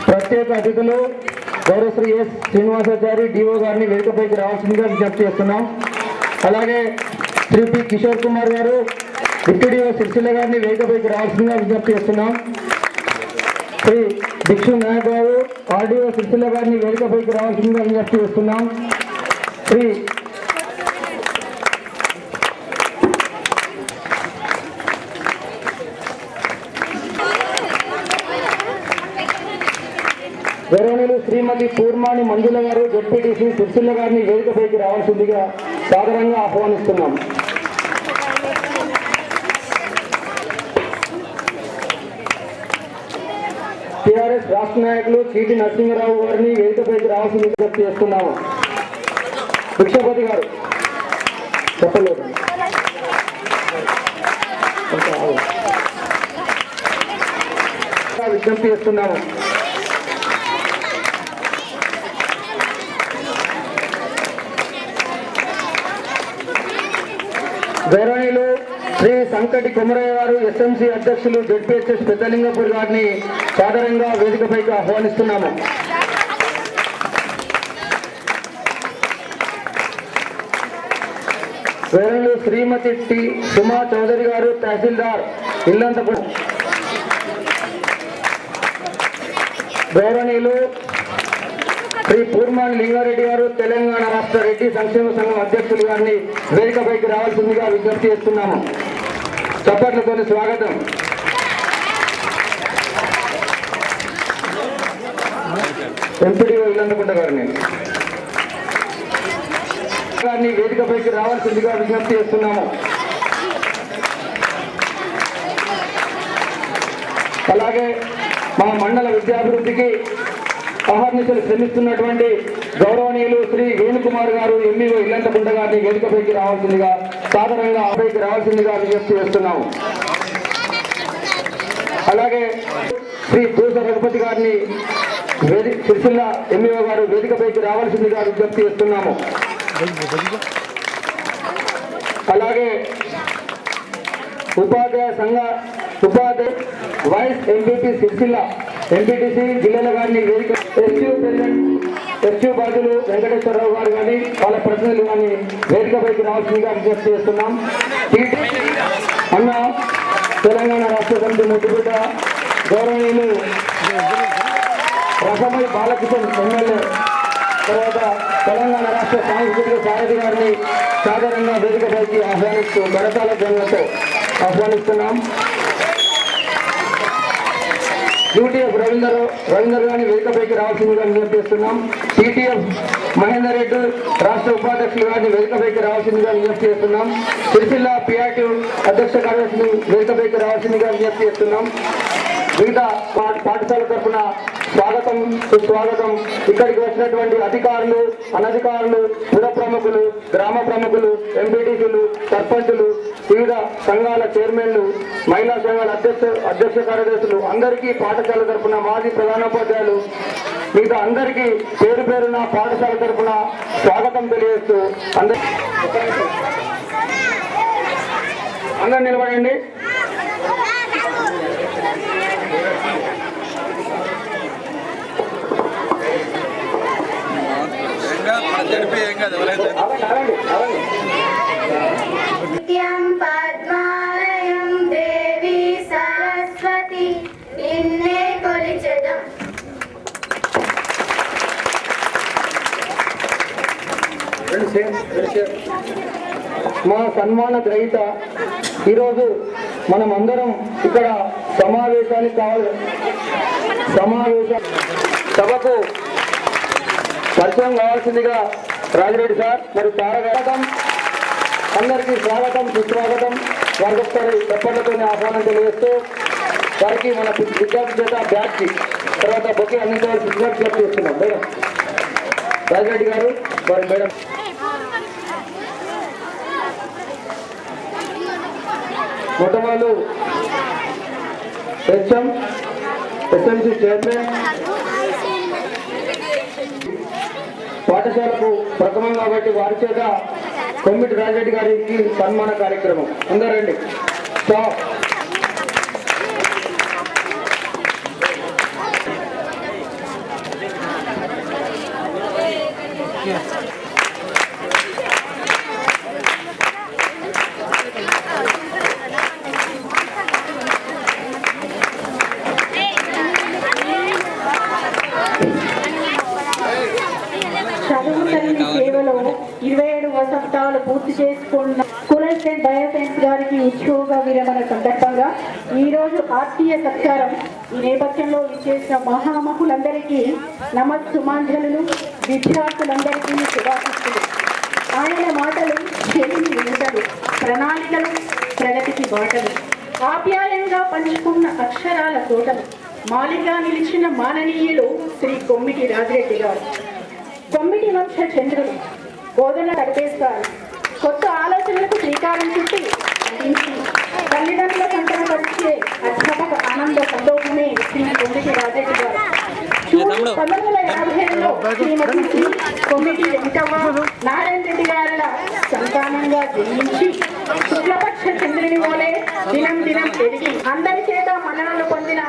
ప్రత్యేక అతిథులు గౌరవ శ్రీ ఎస్ శ్రీనివాసాచారి డిఓ గారిని వేదికపైకి రావాల్సిందిగా విజ్ఞప్తి చేస్తున్నాం. అలాగే శ్రీ పి కిషోర్ కుమార్ గారు డిప్యూటీఓ సిరిసిల్ల గారిని వేదికపైకి రావాల్సిందిగా విజ్ఞప్తి చేస్తున్నాం. శ్రీ భిక్షు నాయక్ గారు ఆర్డీఓ సిరిసిల్ల గారిని వేదికపైకి రావాల్సిందిగా విజ్ఞప్తి చేస్తున్నాం. శ్రీ గౌరవనీయులు శ్రీమతి పూర్మాని మంజుల గారు జెడ్పీటీసీ సిరిసిల్ల గారిని వేదికపైకి రావాల్సిందిగా సాదరంగా ఆహ్వానిస్తున్నాం. టీఆర్ఎస్ రాష్ట్ర నాయకులు చీటి నరసింహరావు గారిని వేదికపైకి రావాల్సిందిగా విజ్ఞప్తి చేస్తున్నాము. భిక్షపతి గారు చెప్పలేదు విజ్ఞప్తి చేస్తున్నాము. గౌరవనీయులు శ్రీ సంకటి కుమరయ్య గారు ఎస్ఎంసీ అధ్యక్షులు జెడ్పీహెచ్ఎస్ పెద్దలింగపూర్ గారిని సాదరంగా వేదికపైకి ఆహ్వానిస్తున్నాము. గౌరవనీయులు శ్రీమతి టి సుమా చౌదరి గారు తహసీల్దార్ ఇల్లంతపురం. గౌరవనీయులు శ్రీ పూర్మాని లింగారెడ్డి గారు తెలంగాణ రాష్ట్ర రెడ్డి సంక్షేమ సంఘం అధ్యక్షులు గారిని వేదికపైకి రావాల్సిందిగా విజ్ఞప్తి చేస్తున్నాము. చప్పట్లతో స్వాగతం. ఎంపీడీఓ ఇల్లందుకుంట గారిని వేదికపైకి రావాల్సిందిగా విజ్ఞప్తి చేస్తున్నాము. అలాగే మా మండల విద్యాభివృద్ధికి అహర్నిశలు శ్రమిస్తున్నటువంటి గౌరవనీయులు శ్రీ వేణుకుమార్ గారు ఎంఈఓ ఇల్లంతకుంట గారిని వేదికపైకి రావాల్సిందిగా సాధారణంగా పైకి రావాల్సిందిగా విజ్ఞప్తి చేస్తున్నాము. అలాగే శ్రీ దూస రఘుపతి గారిని సిరిసిల్ల ఎంఈఓ గారు వేదికపైకి రావాల్సిందిగా విజ్ఞప్తి చేస్తున్నాము. అలాగే ఉపాధ్యాయ వైస్ ఎంపీపీ సిరిసిల్ల ఎంపీటీసీ జిల్లాల గారిని వేదిక ఎస్యూ బాధ్యులు వెంకటేశ్వరరావు గారు కానీ వాళ్ళ ప్రతినిధులు కానీ వేదికపైకి రావాల్సిందిగా విజ్ఞప్తి చేస్తున్నాం. అన్న తెలంగాణ రాష్ట్ర సమితి ముద్దుబిడ్డ గౌరవనీయులు రసమై బాలకిషన్ ఎమ్మెల్యే, తర్వాత తెలంగాణ రాష్ట్ర సాంస్కృతిక సారథి గారిని సాధారణంగా వేదికపైకి ఆహ్వానిస్తూ కరతాల ధ్వనులతో ఆహ్వానిస్తున్నాం. యూటీఎఫ్ రవీందర్ గారిని వేదికపైకి రావాల్సిందిగా విజ్ఞప్తిస్తున్నాం. టీటీఎఫ్ మహేందర్ రెడ్డి రాష్ట్ర ఉపాధ్యక్షులు గారిని వేదికపైకి రావాల్సిందిగా విజ్ఞప్తి చేస్తున్నాం. సిరిసిల్ల పిఆర్టీ అధ్యక్ష కార్యదర్శిని వేదికపైకి రావాల్సిందిగా విజ్ఞప్తి చేస్తున్నాం. వివిధ పాఠశాల తరఫున స్వాగతం సుస్వాగతం. ఇక్కడికి వచ్చినటువంటి అధికారులు, అనధికారులు, పుర ప్రముఖులు, గ్రామ ప్రముఖులు, ఎంపీటీసీలు, సర్పంచులు, వివిధ సంఘాల చైర్మన్లు, మహిళా సంఘాల అధ్యక్ష కార్యదర్శులు అందరికీ పాఠశాల తరఫున, మాజీ ప్రధానోపాధ్యాయులు, మిగతా అందరికీ పేరు పేరున పాఠశాల తరఫున స్వాగతం తెలియజేస్తూ అందరు నిలబడండి. పద్మాలయం దేవి సరస్వతి నిన్నే కొలిచెదం. మా సన్మాన గ్రహీత ఈరోజు మనం అందరం ఇక్కడ సభకు పరిచయం కావాల్సిందిగా రాజిరెడ్డి సార్ మరి స్వాగతం, అందరికీ స్వాగతం సుస్వాగతం. వారికి ఒకసారి చెప్పలతో ఆహ్వానం తెలియజేస్తూ వారికి మన విద్యార్థి చేత బ్యాచ్కి తర్వాత బొకే అందించవలసి విజ్ఞప్తి చేస్తున్నాం. మేడం రాజిరెడ్డి గారు వారి మేడం మొట్టమొదలు హెచ్ఎం ఎస్ఎంసీ చైర్మన్ పాఠశాలకు ప్రథమం కాబట్టి వారి చేత కొమ్మిటి రాజరెడ్డి గారికి సన్మాన కార్యక్రమం. అందరండి స్టాప్. చదువు తల్లి సేవలో 27 వసంతాలు పూర్తి చేసుకున్న స్కూల్ అసిస్టెంట్ బయోసైన్స్ గారికి ఉద్యోగ విరమణ సందర్భంగా ఈరోజు ఆత్మీయ సత్కారం. ఈ నేపథ్యంలో ఇచ్చేసిన మహామహులందరికీ నమస్సుమాంజలు, విద్యార్థులందరికీ శుభాశిస్తులు. ఆయన మాటలు చెలిమి వింటలు, ప్రణాళికలు ప్రగతికి బాటలు, ఆప్యాయంగా పంచుకున్న అక్షరాల తోటలు, మాలిగా నిలిచిన మాననీయులు శ్రీ కొమ్మిటి రాజిరెడ్డి గారు. కొమ్మిటి వంశ చంద్రుడు, బోధన గడిపేస్తారు. కొత్త ఆలోచనలకు శ్రీకారం చుట్టి అందించి తల్లిదండ్రుల సంతరపరిచే అధ్యాపక ఆనంద సంతోషమే శ్రీ కొమ్మిటి రాజిరెడ్డి గారు. 1950లో శ్రీమతి శ్రీ కొమ్మిటి వెంకవ్వ నారాయణ రెడ్డి గారుల సంతానంగా జన్మించి శుక్లపక్ష చంద్రుని వలె దినం దినం ఎదిగి అందరి చేత మన్ననలు పొందిన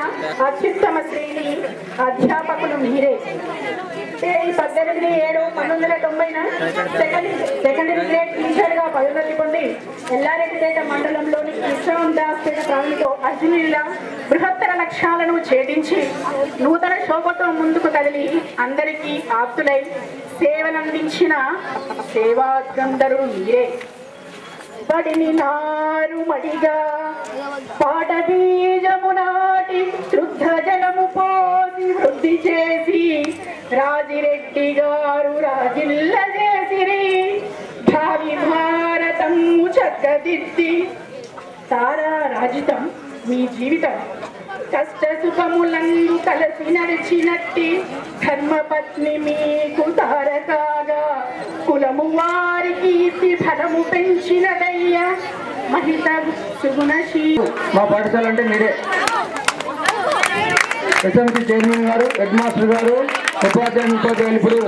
అత్యుత్తమ శ్రేణి అధ్యాపకులు మీరే. 18/7/1990 సెకండరీ గ్రేడ్ టీచర్ గా పదోన్నతి పొంది ఎల్లారెడ్డిపేట మండలంలోని కృష్ణదాస్పేట ప్రాంతంలో అర్జునుల బృహత్తర లక్ష్యాలను ఛేదించి నూతన శోభతో ముందుకు కదిలి అందరికీ ఆప్తులై సేవలందించిన సేవాగంధర్వులు మీరే. పడిని నారుమడిగా పాట బీజము నాటి శుద్ధ జలము పోసి వృద్ధి చేసి రాజిరెడ్డి గారు రాజిల్ల చేసిరి. భావి భారతము చక్కదిద్ది తారా రాజితం మీ జీవితం. కష్ట సుఖములందు కలసి నడిచినట్టి ధర్మపత్ని మీకు తారకాగా కులము వారి కీర్తి ఫలము పెంచినదయ్యా మహిత సుగుణశీ. మా పాఠశాల అంటే మీరే. ఎస్ఎంసీ చైర్మన్ గారు, హెడ్ మాస్టర్ గారు, ఉపాధ్యాయులు ఇప్పుడు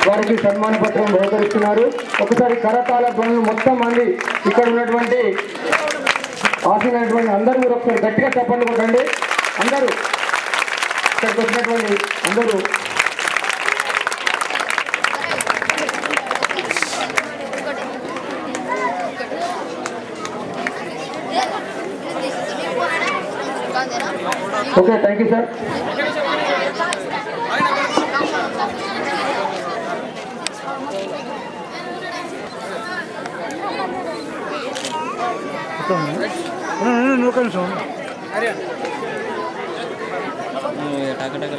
వారికి సన్మాన పత్రం బహుకరిస్తున్నారు. ఒకసారి కరతాళ ధ్వనులు మొత్తం మంది ఇక్కడ ఉన్నటువంటి ఆశీనటువంటి అందరూ మీరు ఒకసారి గట్టిగా చెప్పండి కొట్టండి. అందరూ ఇక్కడికి వచ్చినటువంటి అందరూ ఓకే. Thank you sir. టక టక